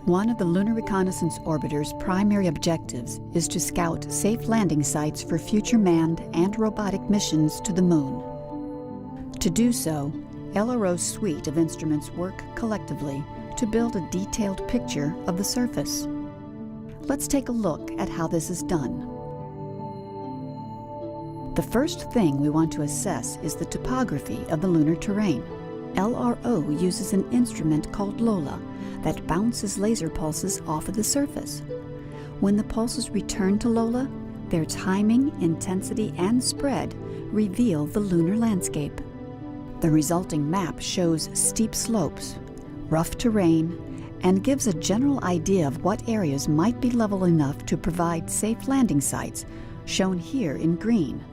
One of the Lunar Reconnaissance Orbiter's primary objectives is to scout safe landing sites for future manned and robotic missions to the Moon. To do so, LRO's suite of instruments work collectively to build a detailed picture of the surface. Let's take a look at how this is done. The first thing we want to assess is the topography of the lunar terrain. LRO uses an instrument called LOLA that bounces laser pulses off of the surface. When the pulses return to LOLA, their timing, intensity, and spread reveal the lunar landscape. The resulting map shows steep slopes, rough terrain, and gives a general idea of what areas might be level enough to provide safe landing sites, shown here in green.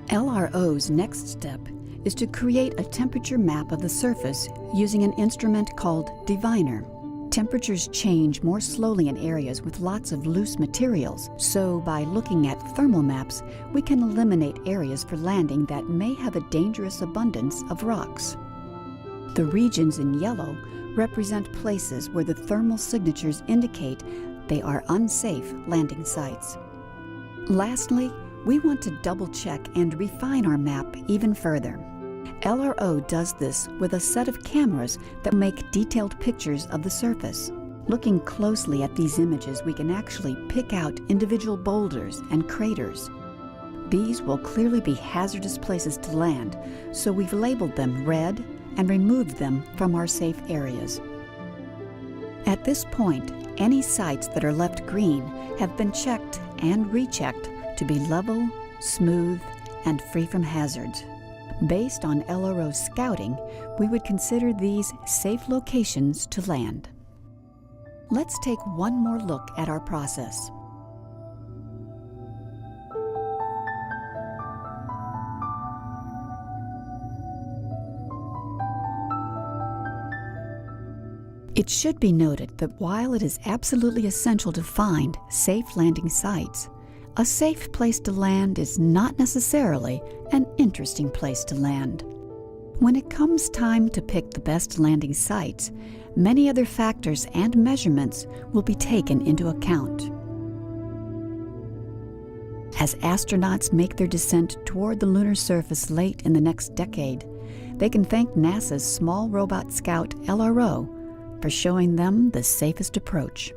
LRO's next step is to create a temperature map of the surface using an instrument called diviner. Temperatures change more slowly in areas with lots of loose materials, so by looking at thermal maps, we can eliminate areas for landing that may have a dangerous abundance of rocks. The regions in yellow represent places where the thermal signatures indicate they are unsafe landing sites. Lastly, we want to double-check and refine our map even further. LRO does this with a set of cameras that make detailed pictures of the surface. Looking closely at these images, we can actually pick out individual boulders and craters. These will clearly be hazardous places to land, so we've labeled them red and removed them from our safe areas. At this point, any sites that are left green have been checked and rechecked to be level, smooth, and free from hazards. Based on LRO scouting, we would consider these safe locations to land. Let's take one more look at our process. It should be noted that while it is absolutely essential to find safe landing sites, a safe place to land is not necessarily an interesting place to land. When it comes time to pick the best landing sites, many other factors and measurements will be taken into account. As astronauts make their descent toward the lunar surface late in the next decade, they can thank NASA's small robot scout LRO for showing them the safest approach.